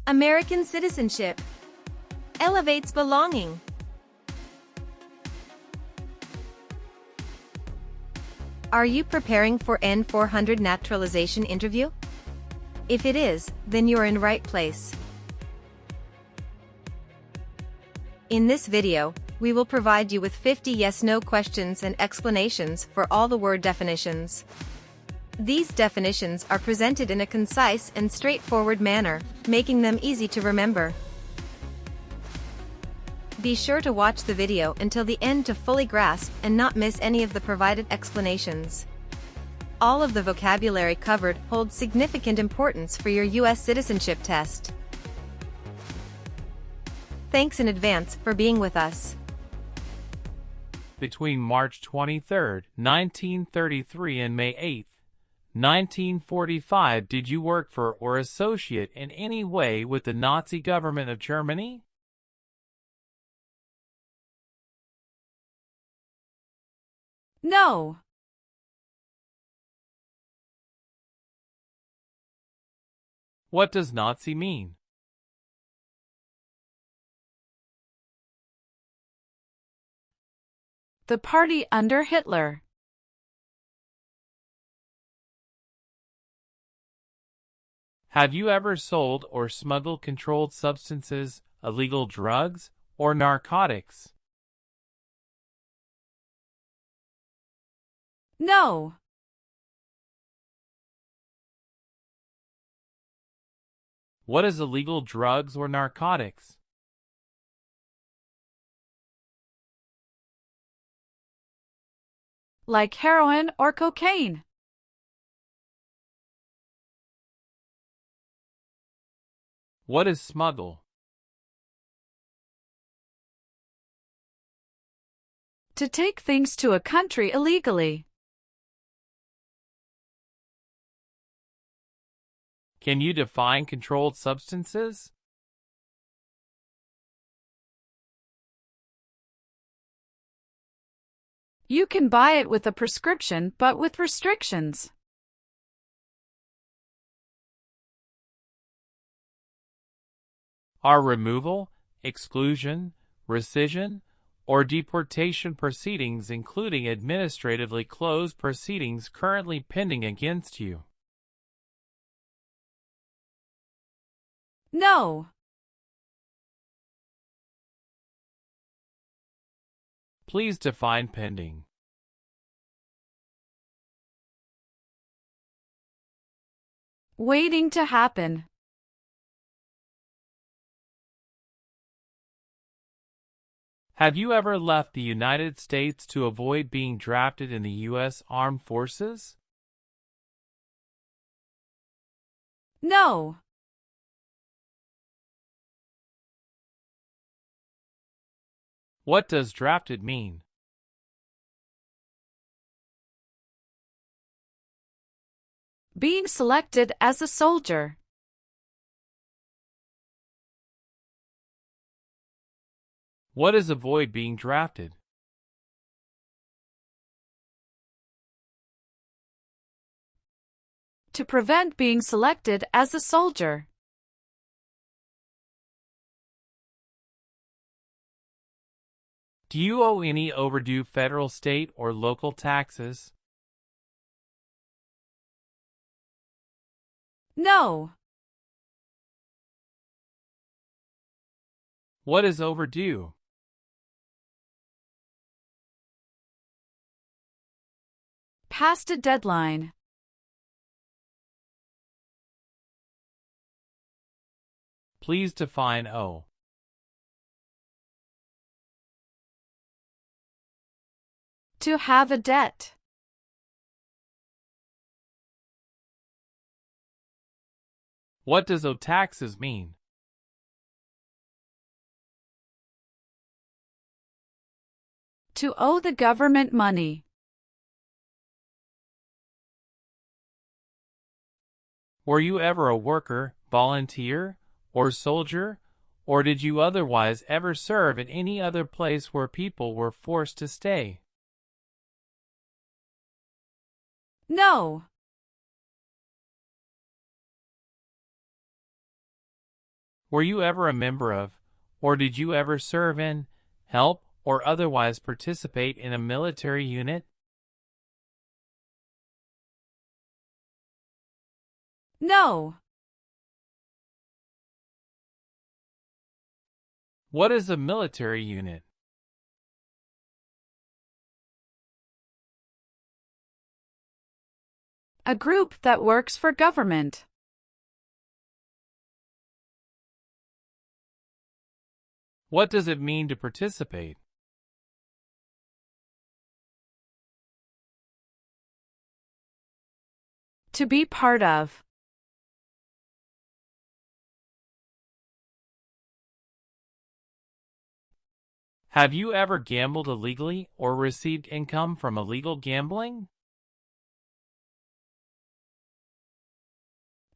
American citizenship. Elevates belonging. Are you preparing for N400 Naturalization Interview? If it is, then you're in right place. In this video, we will provide you with 50 yes-no questions and explanations for all the word definitions. These definitions are presented in a concise and straightforward manner, making them easy to remember. Be sure to watch the video until the end to fully grasp and not miss any of the provided explanations. All of the vocabulary covered holds significant importance for your US citizenship test. Thanks in advance for being with us. Between March 23, 1933 and May 8, 1945, did you work for or associate in any way with the Nazi government of Germany? No. What does Nazi mean? The party under Hitler. Have you ever sold or smuggled controlled substances, illegal drugs, or narcotics? No. What is illegal drugs or narcotics? Like heroin or cocaine. What is smuggle? To take things to a country illegally. Can you define controlled substances? You can buy it with a prescription but with restrictions. Are removal, exclusion, rescission, or deportation proceedings, including administratively closed proceedings, currently pending against you? No. Please define pending. Waiting to happen. Have you ever left the United States to avoid being drafted in the U.S. Armed Forces? No. What does drafted mean? Being selected as a soldier. What is avoid being drafted? To prevent being selected as a soldier. Do you owe any overdue federal, state, or local taxes? No. What is overdue? Past a deadline. Please define owe. To have a debt. What does owe taxes mean? To owe the government money. Were you ever a worker, volunteer, or soldier, or did you otherwise ever serve in any other place where people were forced to stay? No. Were you ever a member of, or did you ever serve in, help, or otherwise participate in a military unit? No. What is a military unit? A group that works for government. What does it mean to participate? To be part of. Have you ever gambled illegally or received income from illegal gambling?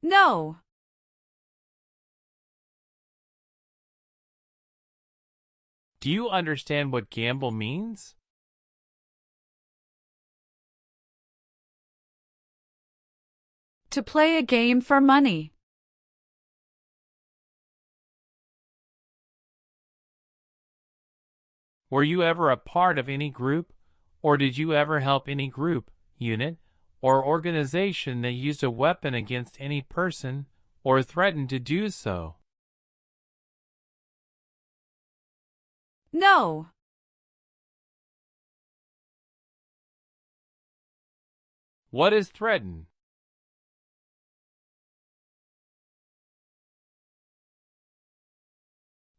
No. Do you understand what gamble means? To play a game for money. Were you ever a part of any group, or did you ever help any group, unit, or organization that used a weapon against any person or threatened to do so? No. What is threaten?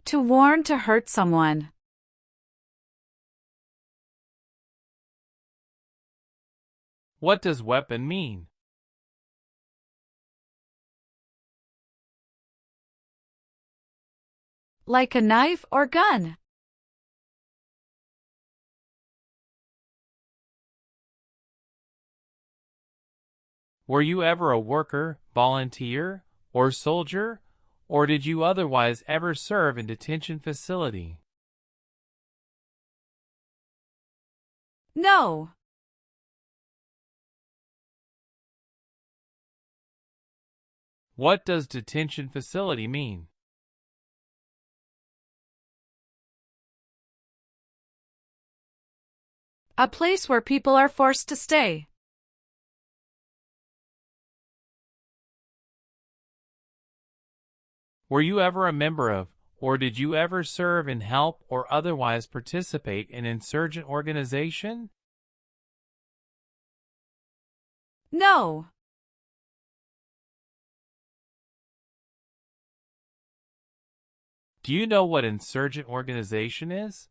To warn to hurt someone. What does weapon mean? Like a knife or gun. Were you ever a worker, volunteer, or soldier, or did you otherwise ever serve in detention facility? No. What does detention facility mean? A place where people are forced to stay. Were you ever a member of, or did you ever serve in help or otherwise participate in insurgent organization? No. Do you know what insurgent organization is?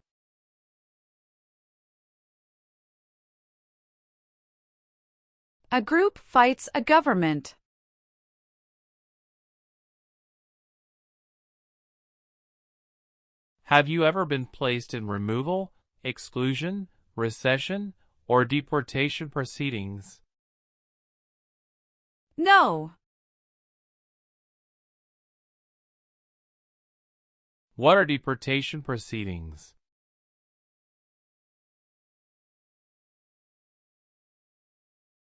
A group fights a government. Have you ever been placed in removal, exclusion, recession, or deportation proceedings? No. What are deportation proceedings?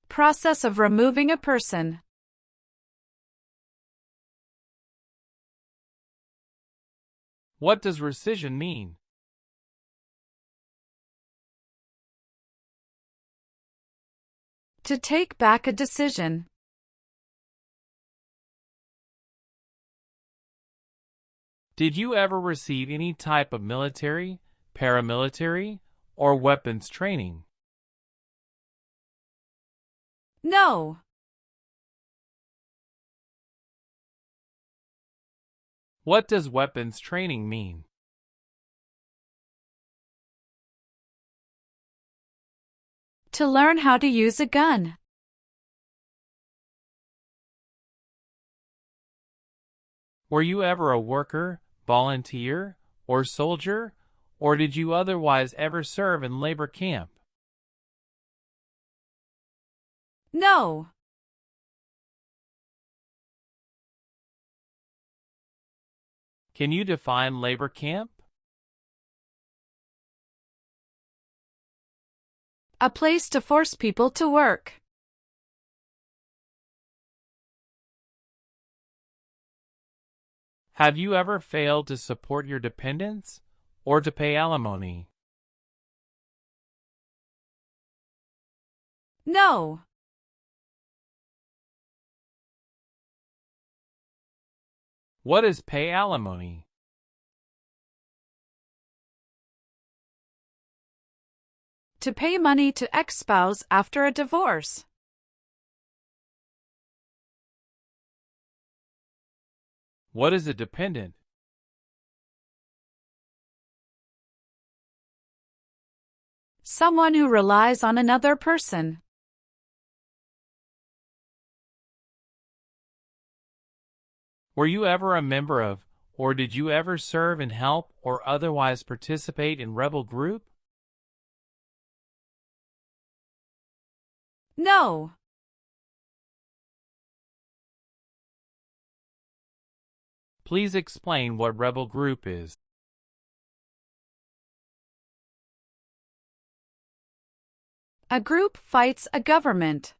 Process of removing a person. What does rescission mean? To take back a decision. Did you ever receive any type of military, paramilitary, or weapons training? No. What does weapons training mean? To learn how to use a gun. Were you ever a worker, volunteer, or soldier, or did you otherwise ever serve in labor camp? No. Can you define labor camp? A place to force people to work. Have you ever failed to support your dependents or to pay alimony? No. What is pay alimony? To pay money to ex-spouse after a divorce. What is a dependent? Someone who relies on another person. Were you ever a member of, or did you ever serve and help or otherwise participate in rebel group? No. Please explain what rebel group is. A group fights a government.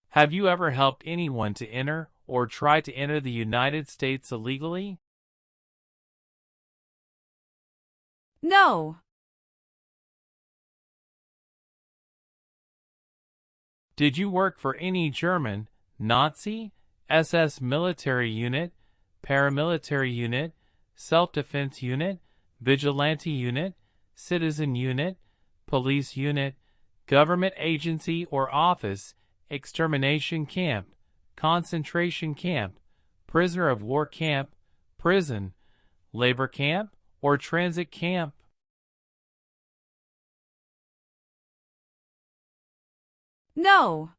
Have you ever helped anyone to enter or try to enter the United States illegally? No. Did you work for any German, Nazi, SS military unit, paramilitary unit, self-defense unit, vigilante unit, citizen unit, police unit, government agency or office, extermination camp, concentration camp, prisoner of war camp, prison, labor camp, or transit camp? No.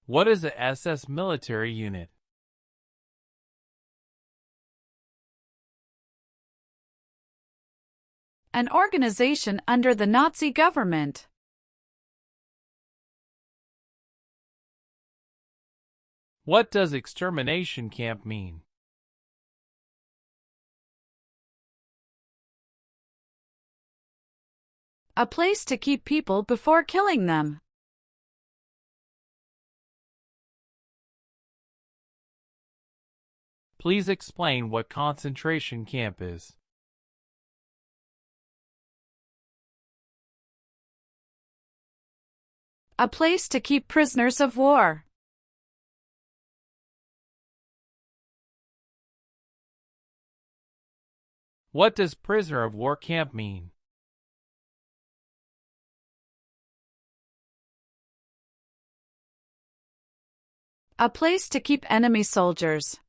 What is a SS military unit? An organization under the Nazi government. What does extermination camp mean? A place to keep people before killing them. Please explain what concentration camp is. A place to keep prisoners of war. What does prisoner of war camp mean? A place to keep enemy soldiers.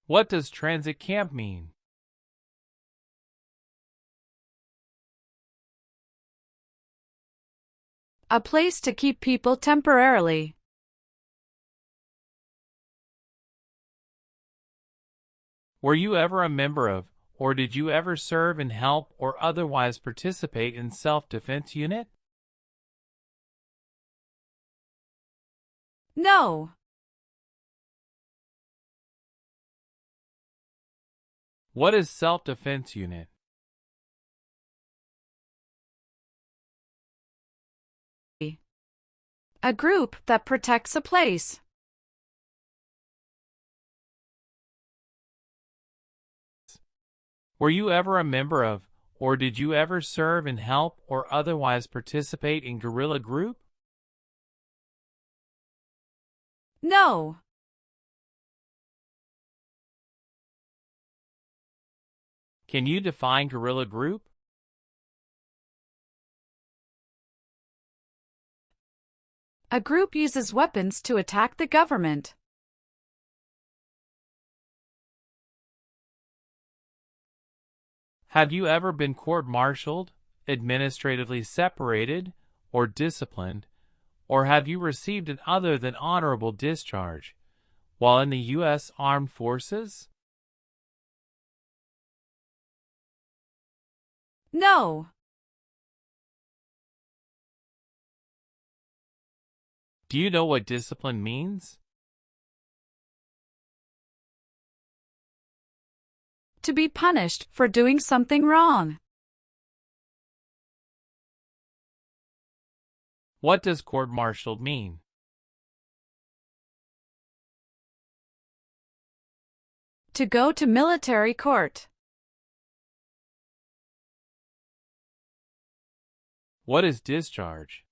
What does transit camp mean? A place to keep people temporarily. Were you ever a member of, or did you ever serve and help or otherwise participate in self-defense unit? No. What is self-defense unit? A group that protects a place. Were you ever a member of, or did you ever serve and help or otherwise participate in guerrilla group? No. Can you define guerrilla group? A group uses weapons to attack the government. Have you ever been court-martialed, administratively separated, or disciplined, or have you received an other than honorable discharge while in the U.S. Armed Forces? No. Do you know what discipline means? To be punished for doing something wrong. What does court-martialed mean? To go to military court. What is discharge?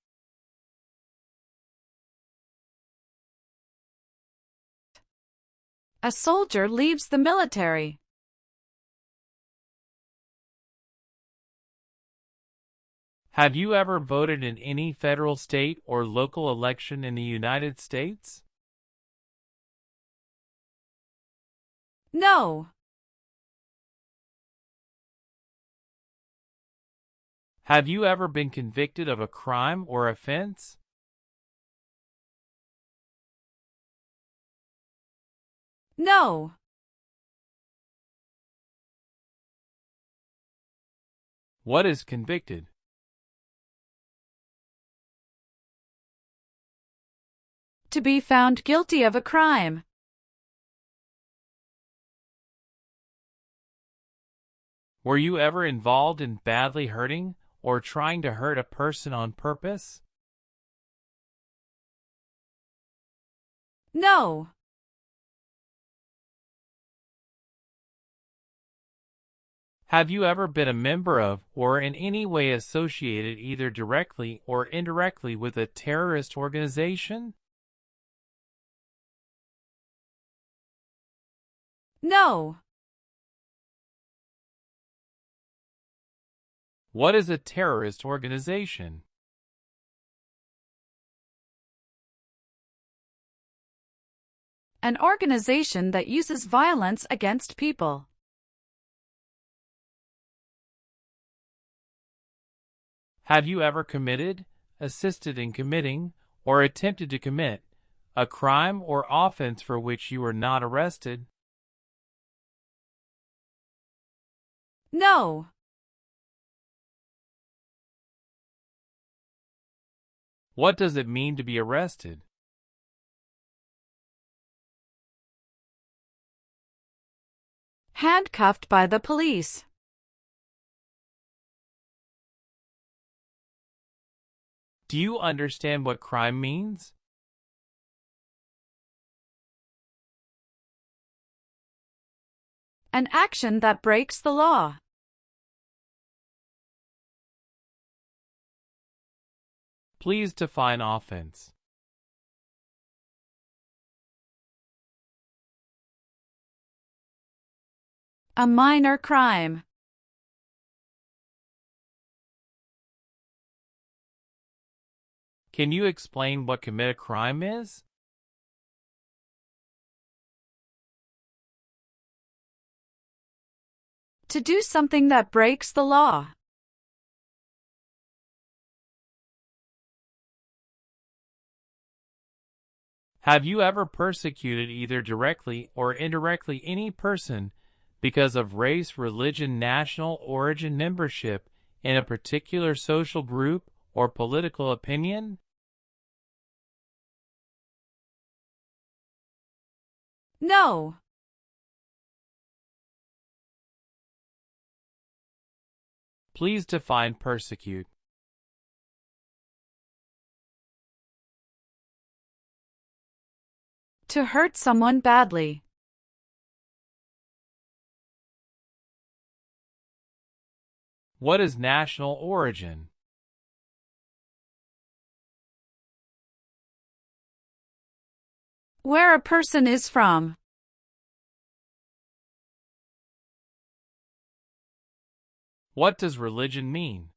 A soldier leaves the military. Have you ever voted in any federal, state, or local election in the United States? No. Have you ever been convicted of a crime or offense? No. What is convicted? To be found guilty of a crime. Were you ever involved in badly hurting or trying to hurt a person on purpose? No. Have you ever been a member of or in any way associated either directly or indirectly with a terrorist organization? No. What is a terrorist organization? An organization that uses violence against people. Have you ever committed, assisted in committing, or attempted to commit a crime or offense for which you were not arrested? No. What does it mean to be arrested? Handcuffed by the police. Do you understand what crime means? An action that breaks the law. Please define offense. A minor crime. Can you explain what commit a crime is? To do something that breaks the law. Have you ever persecuted either directly or indirectly any person because of race, religion, national origin, membership in a particular social group or political opinion? No. Please define persecute. To hurt someone badly. What is national origin? Where a person is from. What does religion mean?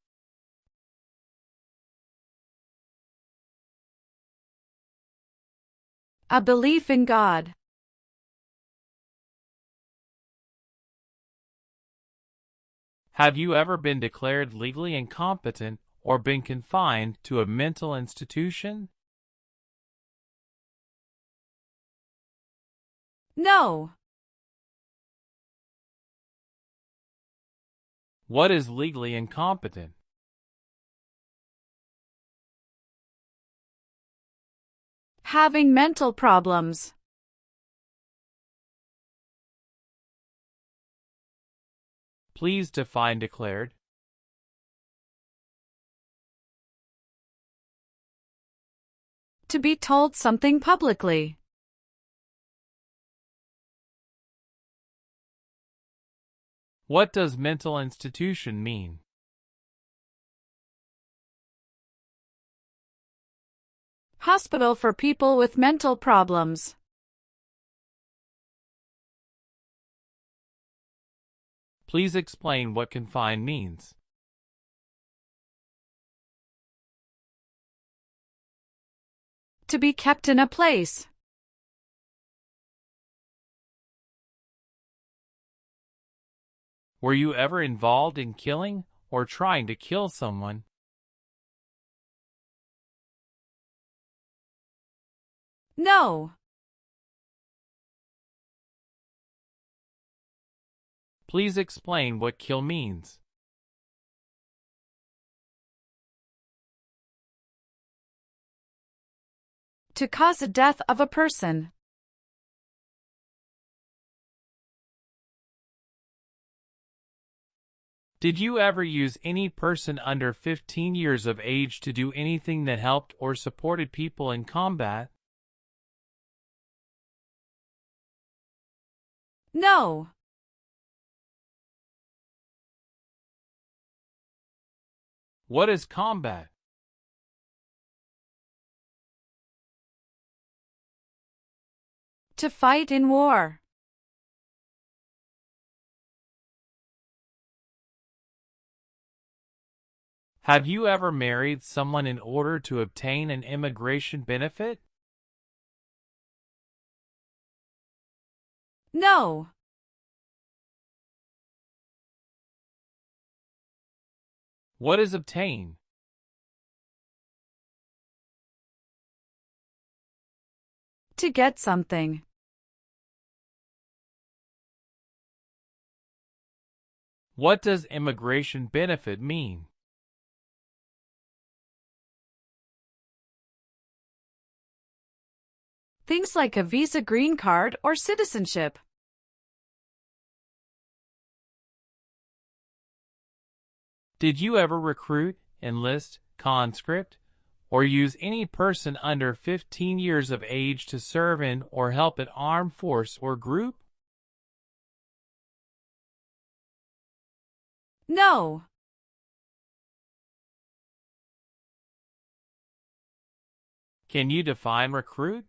A belief in God. Have you ever been declared legally incompetent or been confined to a mental institution? No. What is legally incompetent? Having mental problems. Please define declared. To be told something publicly. What does mental institution mean? Hospital for people with mental problems. Please explain what confined means. To be kept in a place. Were you ever involved in killing or trying to kill someone? No. Please explain what kill means. To cause the death of a person. Did you ever use any person under 15 years of age to do anything that helped or supported people in combat? No. What is combat? To fight in war. Have you ever married someone in order to obtain an immigration benefit? No. What is obtain? To get something. What does immigration benefit mean? Things like a visa, green card, or citizenship. Did you ever recruit, enlist, conscript, or use any person under 15 years of age to serve in or help an armed force or group? No. Can you define recruit?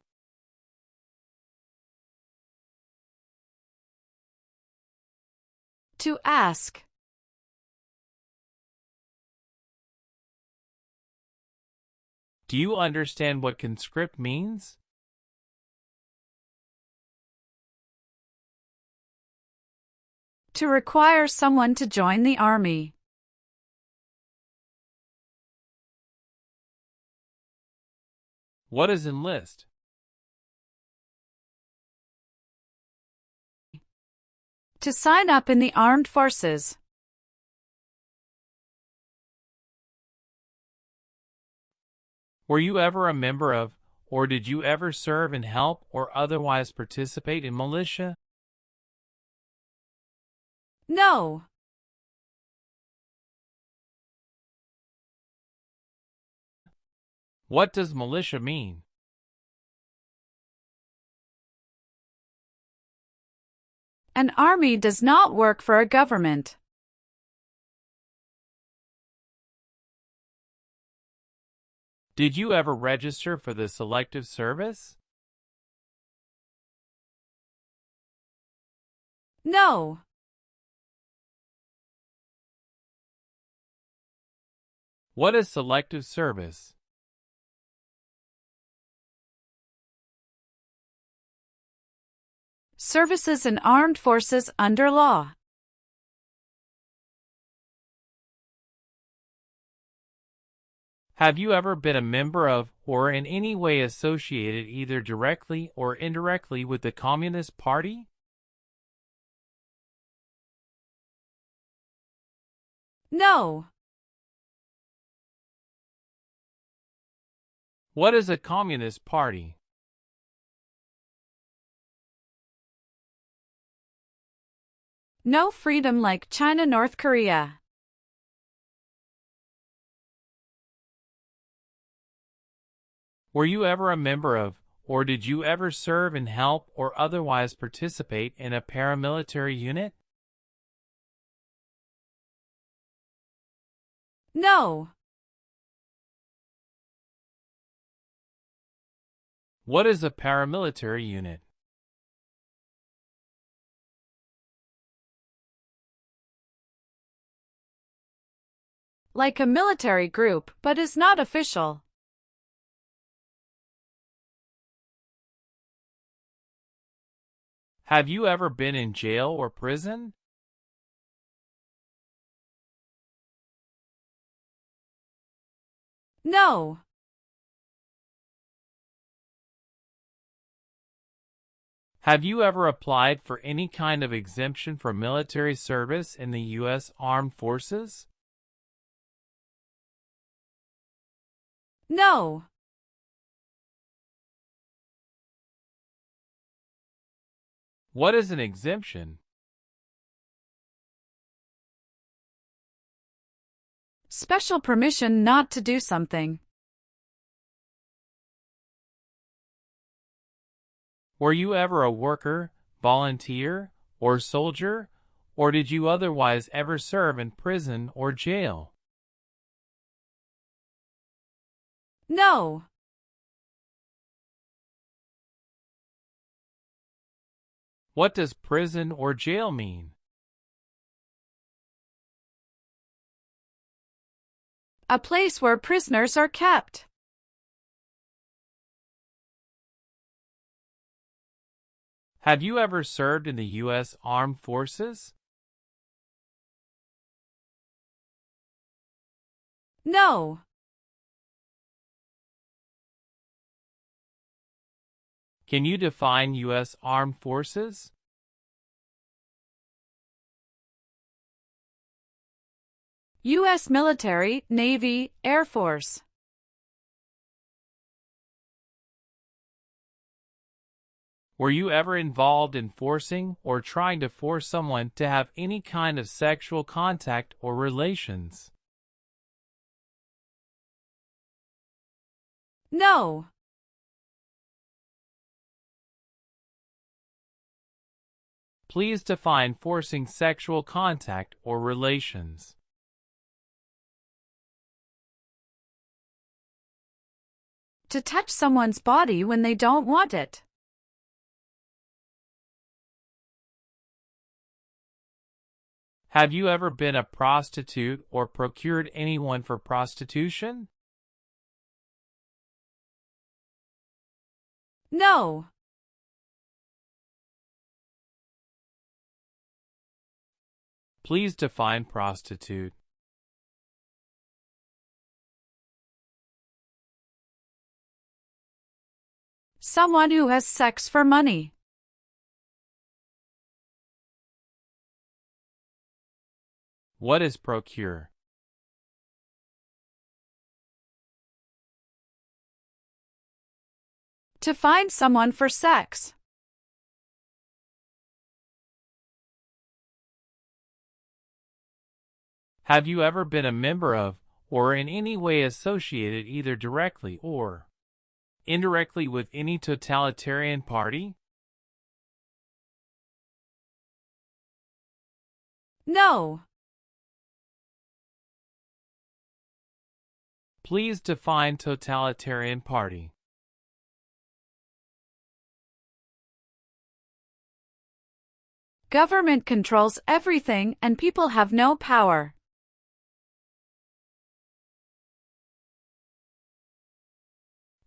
To ask. Do you understand what conscript means? To require someone to join the army. What is enlist? To sign up in the armed forces. Were you ever a member of, or did you ever serve and help or otherwise participate in militia? No. What does militia mean? An army does not work for a government. Did you ever register for the Selective Service? No. What is Selective Service? Services in armed forces under law. Have you ever been a member of or in any way associated either directly or indirectly with the Communist Party? No. What is a Communist Party? No freedom like China, North Korea. Were you ever a member of, or did you ever serve in, help, or otherwise participate in a paramilitary unit? No. What is a paramilitary unit? Like a military group, but is not official. Have you ever been in jail or prison? No. Have you ever applied for any kind of exemption for military service in the U.S. Armed Forces? No. What is an exemption? Special permission not to do something. Were you ever a worker, volunteer, or soldier, or did you otherwise ever serve in prison or jail? No. What does prison or jail mean? A place where prisoners are kept. Have you ever served in the U.S. Armed Forces? No. Can you define U.S. Armed Forces? U.S. military, Navy, Air Force. Were you ever involved in forcing or trying to force someone to have any kind of sexual contact or relations? No. Please define forcing sexual contact or relations. To touch someone's body when they don't want it. Have you ever been a prostitute or procured anyone for prostitution? No. Please define prostitute. Someone who has sex for money. What is procure? To find someone for sex. Have you ever been a member of, or in any way associated either directly or indirectly with any totalitarian party? No. Please define totalitarian party. Government controls everything and people have no power.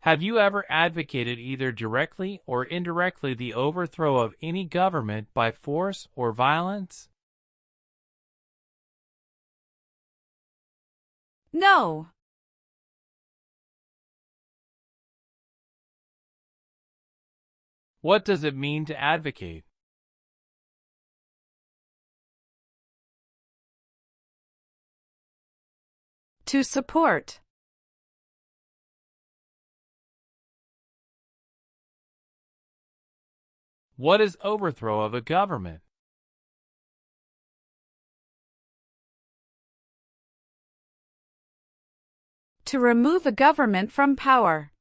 Have you ever advocated either directly or indirectly the overthrow of any government by force or violence? No. What does it mean to advocate? To support. What is overthrow of a government? To remove a government from power.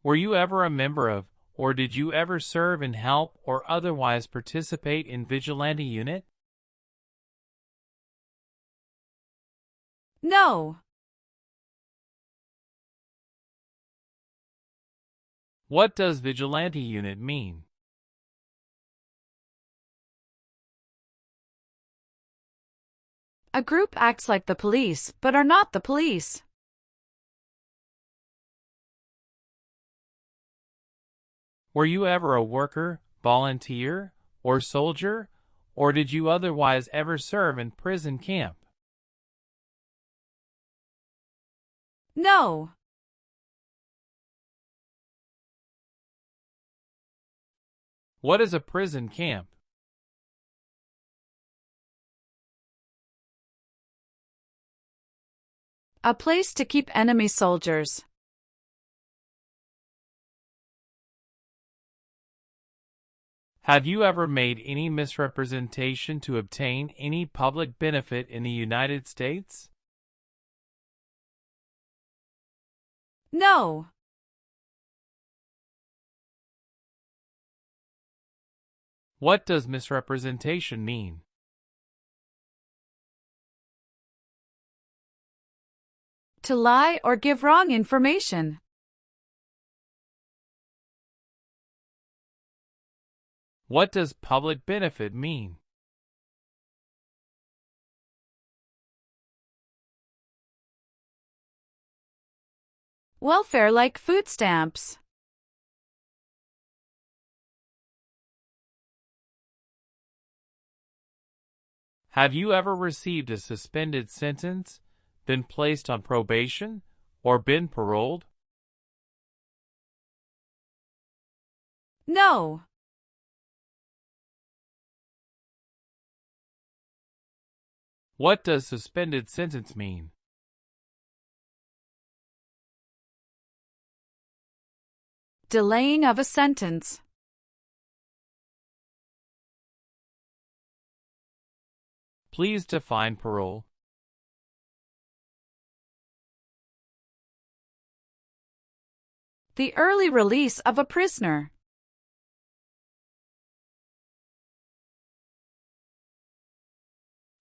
Were you ever a member of, or did you ever serve in, help, or otherwise participate in vigilante unit? No. What does vigilante unit mean? A group acts like the police, but are not the police. Were you ever a worker, volunteer, or soldier, or did you otherwise ever serve in prison camp? No. What is a prison camp? A place to keep enemy soldiers. Have you ever made any misrepresentation to obtain any public benefit in the United States? No. What does misrepresentation mean? To lie or give wrong information. What does public benefit mean? Welfare like food stamps. Have you ever received a suspended sentence, been placed on probation, or been paroled? No. What does suspended sentence mean? Delaying of a sentence. Please define parole. The early release of a prisoner.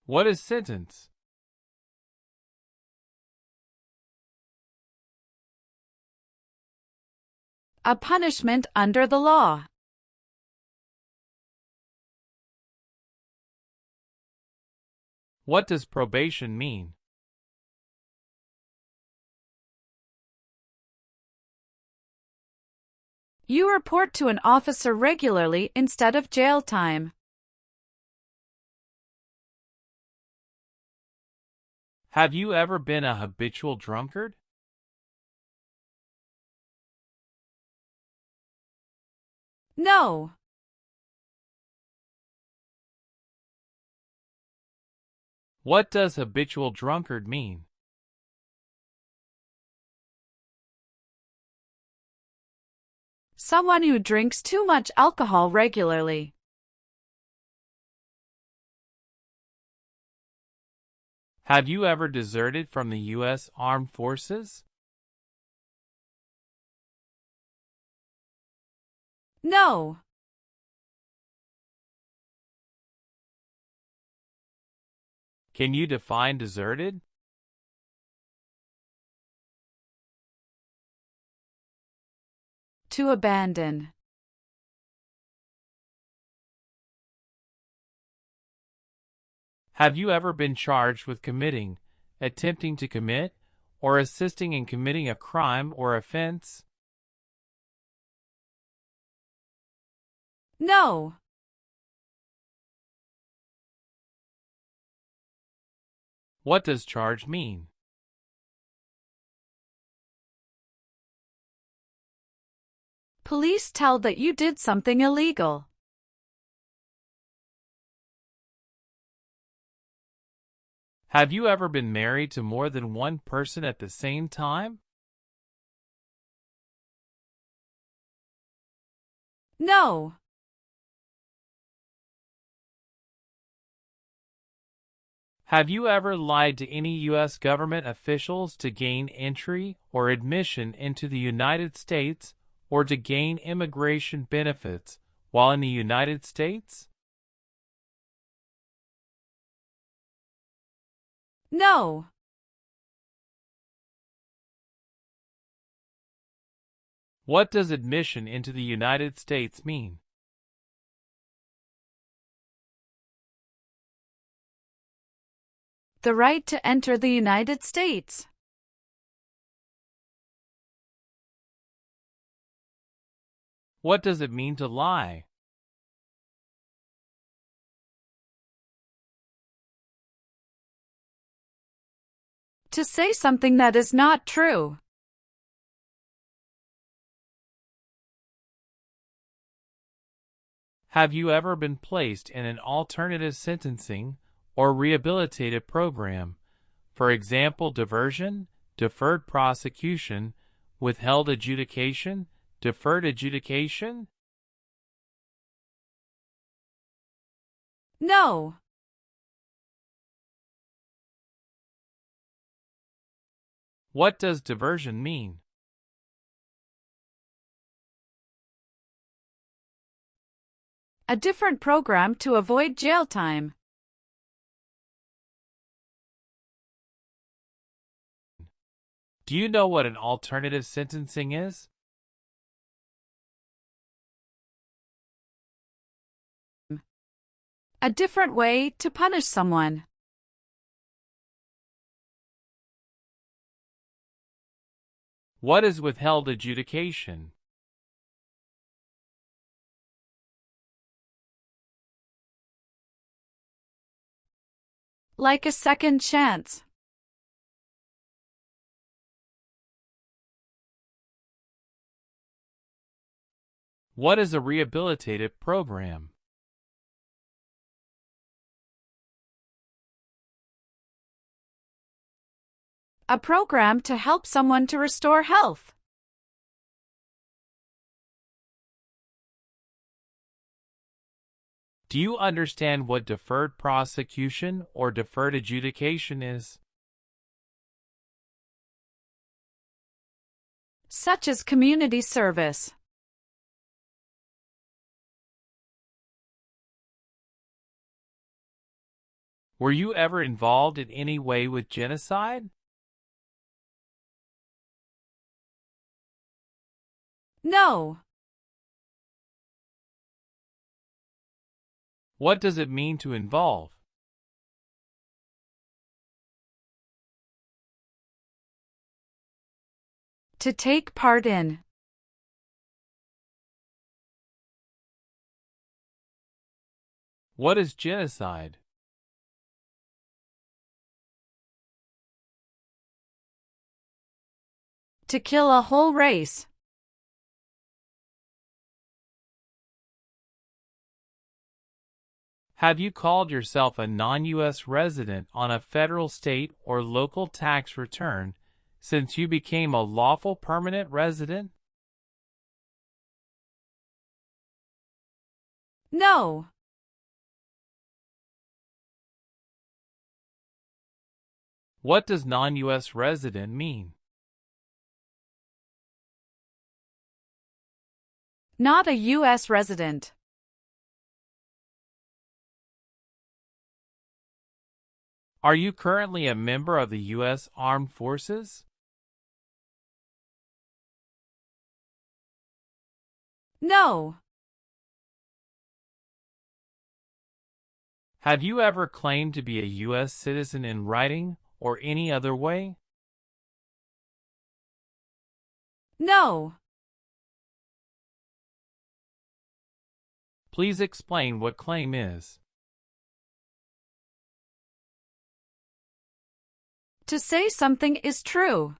What is sentence? A punishment under the law. What does probation mean? You report to an officer regularly instead of jail time. Have you ever been a habitual drunkard? No. What does habitual drunkard mean? Someone who drinks too much alcohol regularly. Have you ever deserted from the U.S. Armed Forces? No. Can you define deserted? To abandon. Have you ever been charged with committing, attempting to commit, or assisting in committing a crime or offense? No. What does charge mean? Police tell that you did something illegal. Have you ever been married to more than one person at the same time? No. Have you ever lied to any U.S. government officials to gain entry or admission into the United States or to gain immigration benefits while in the United States? No. What does admission into the United States mean? The right to enter the United States. What does it mean to lie? To say something that is not true. Have you ever been placed in an alternative sentencing or rehabilitative program, for example, diversion, deferred prosecution, withheld adjudication, deferred adjudication? No. What does diversion mean? A different program to avoid jail time. Do you know what an alternative sentencing is? A different way to punish someone. What is withheld adjudication? Like a second chance. What is a rehabilitative program? A program to help someone to restore health. Do you understand what deferred prosecution or deferred adjudication is? Such as community service. Were you ever involved in any way with genocide? No. What does it mean to involve? To take part in. What is genocide? To kill a whole race. Have you called yourself a non-U.S. resident on a federal, state, or local tax return since you became a lawful permanent resident? No. What does non-U.S. resident mean? Not a U.S. resident. Are you currently a member of the U.S. Armed Forces? No. Have you ever claimed to be a U.S. citizen in writing or any other way? No. Please explain what claim is. To say something is true.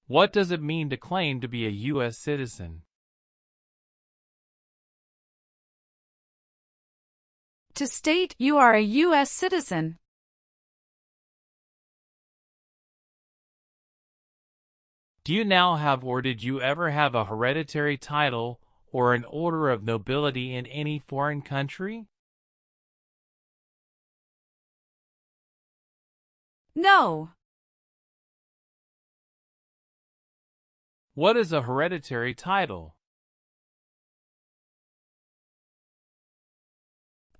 What does it mean to claim to be a U.S. citizen? To state you are a U.S. citizen. Do you now have or did you ever have a hereditary title or an order of nobility in any foreign country? No. What is a hereditary title?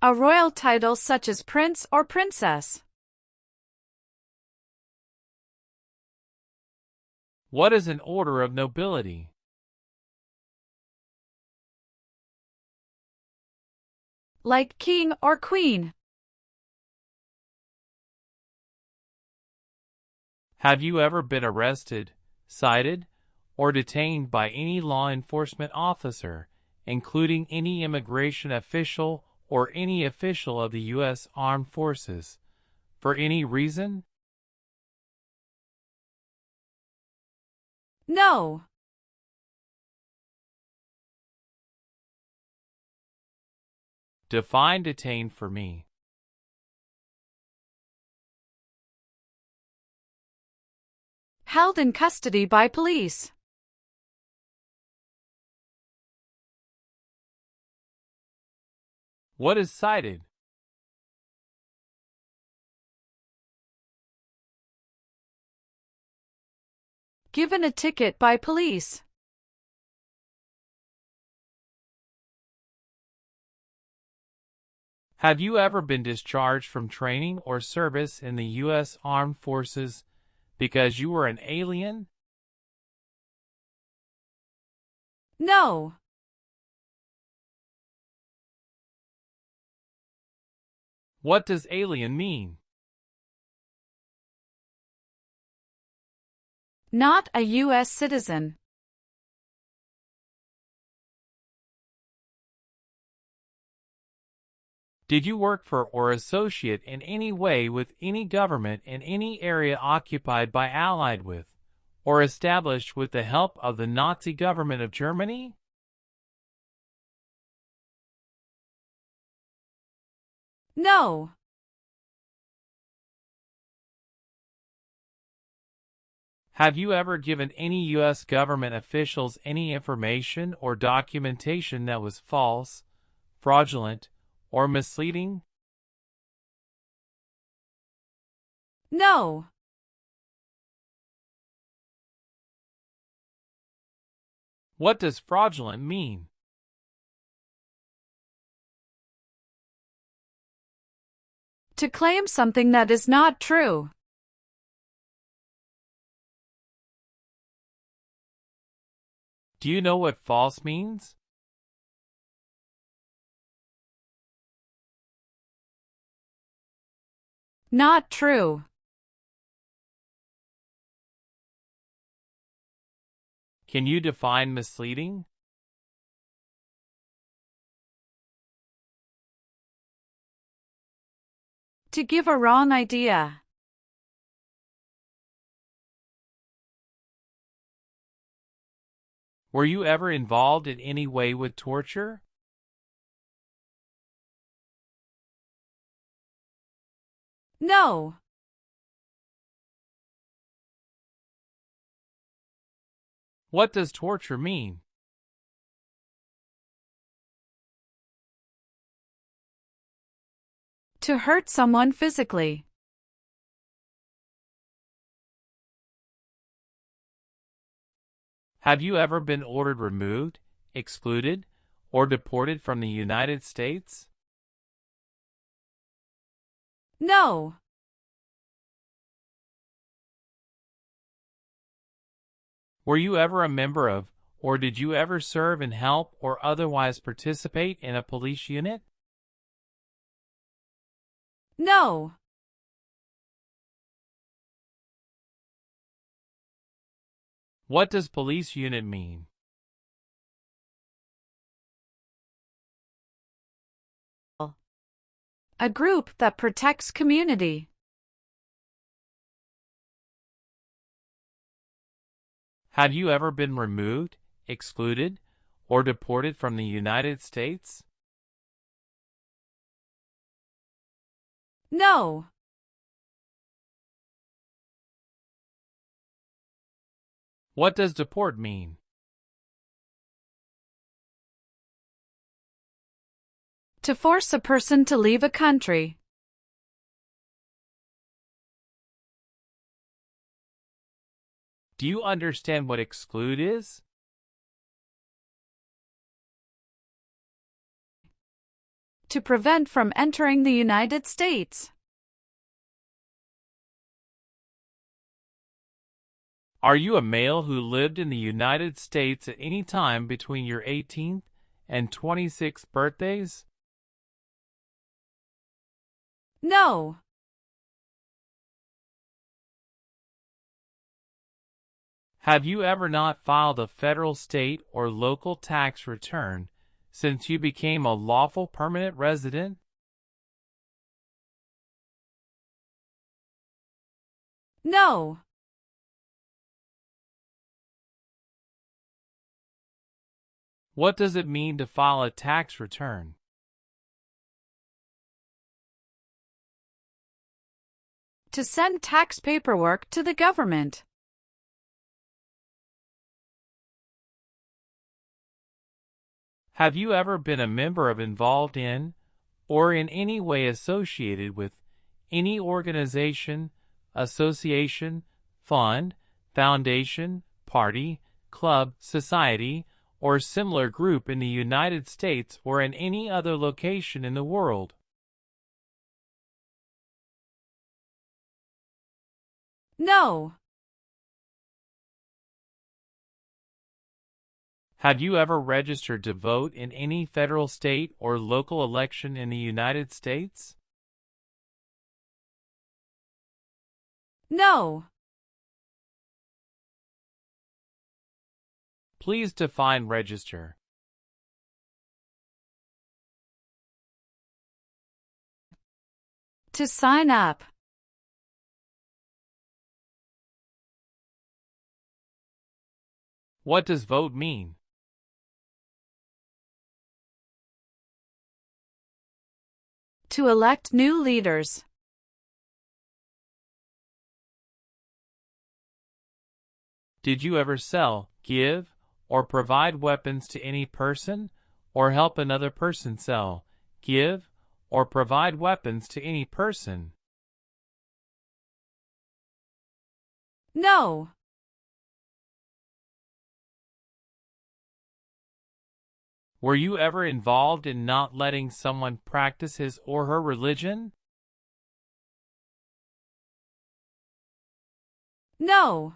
A royal title such as prince or princess. What is an order of nobility? Like king or queen. Have you ever been arrested, cited, or detained by any law enforcement officer, including any immigration official or any official of the U.S. Armed Forces, for any reason? No. Define detained for me. Held in custody by police. What is cited? Given a ticket by police. Have you ever been discharged from training or service in the U.S. Armed Forces because you were an alien? No. What does alien mean? Not a U.S. citizen. Did you work for or associate in any way with any government in any area occupied by allied with, or established with the help of the Nazi government of Germany? No. Have you ever given any U.S. government officials any information or documentation that was false, fraudulent, or misleading? No. What does fraudulent mean? To claim something that is not true. Do you know what false means? Not true. Can you define misleading? To give a wrong idea. Were you ever involved in any way with torture? No. What does torture mean? To hurt someone physically. Have you ever been ordered removed, excluded, or deported from the United States? No. Were you ever a member of, or did you ever serve in help or otherwise participate in a police unit? No. What does police unit mean? A group that protects community. Have you ever been removed, excluded, or deported from the United States? No. What does deport mean? To force a person to leave a country. Do you understand what exclude is? To prevent from entering the United States. Are you a male who lived in the United States at any time between your 18th and 26th birthdays? No. Have you ever not filed a federal, state, or local tax return since you became a lawful permanent resident? No. What does it mean to file a tax return? To send tax paperwork to the government. Have you ever been a member of, involved in, or in any way associated with any organization, association, fund, foundation, party, club, society, or similar group in the United States or in any other location in the world? No. Have you ever registered to vote in any federal, state, or local election in the United States? No. Please define register. To sign up. What does vote mean? To elect new leaders. Did you ever sell, give, or provide weapons to any person, or help another person sell, give, or provide weapons to any person? No. Were you ever involved in not letting someone practice his or her religion? No.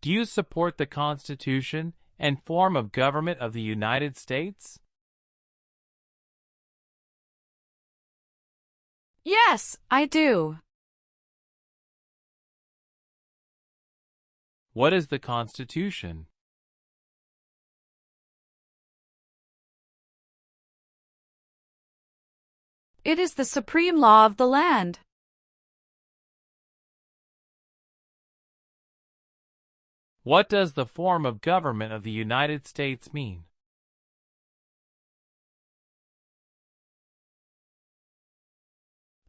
Do you support the Constitution and form of government of the United States? Yes, I do. What is the Constitution? It is the supreme law of the land. What does the form of government of the United States mean?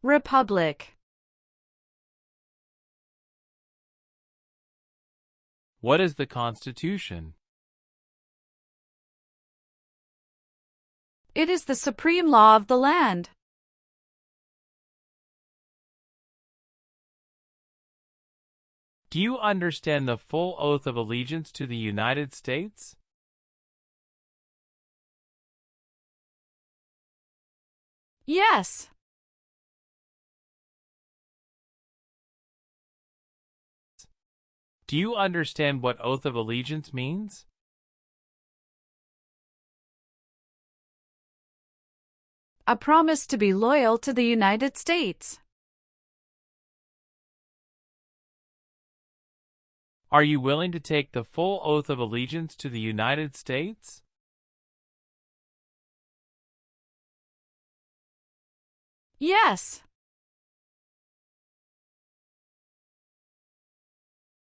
Republic. What is the Constitution? It is the supreme law of the land. Do you understand the full oath of allegiance to the United States? Yes. Do you understand what oath of allegiance means? A promise to be loyal to the United States. Are you willing to take the full oath of allegiance to the United States? Yes.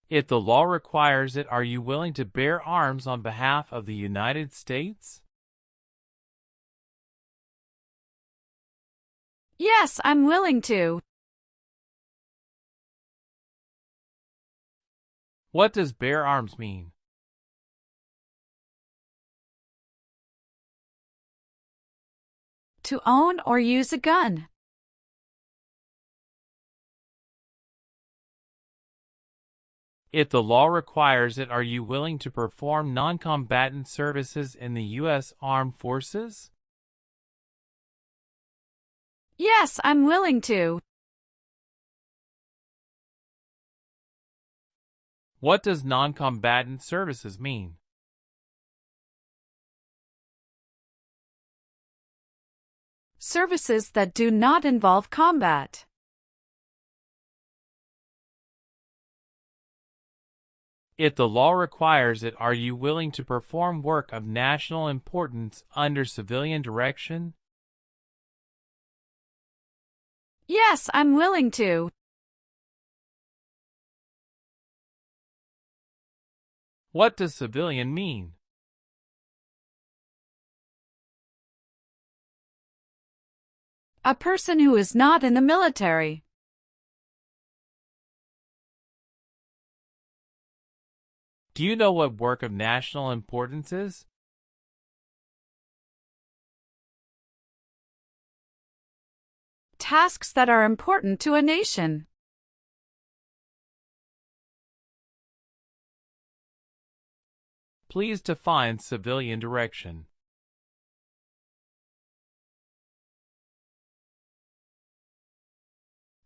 If the law requires it, are you willing to bear arms on behalf of the United States? Yes, I'm willing to. What does bear arms mean? To own or use a gun. If the law requires it, are you willing to perform non-combatant services in the U.S. Armed Forces? Yes, I'm willing to. What does non-combatant services mean? Services that do not involve combat. If the law requires it, are you willing to perform work of national importance under civilian direction? Yes, I'm willing to. What does civilian mean? A person who is not in the military. Do you know what work of national importance is? Tasks that are important to a nation. Please define civilian direction.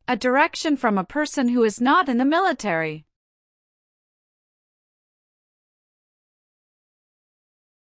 A direction from a person who is not in the military.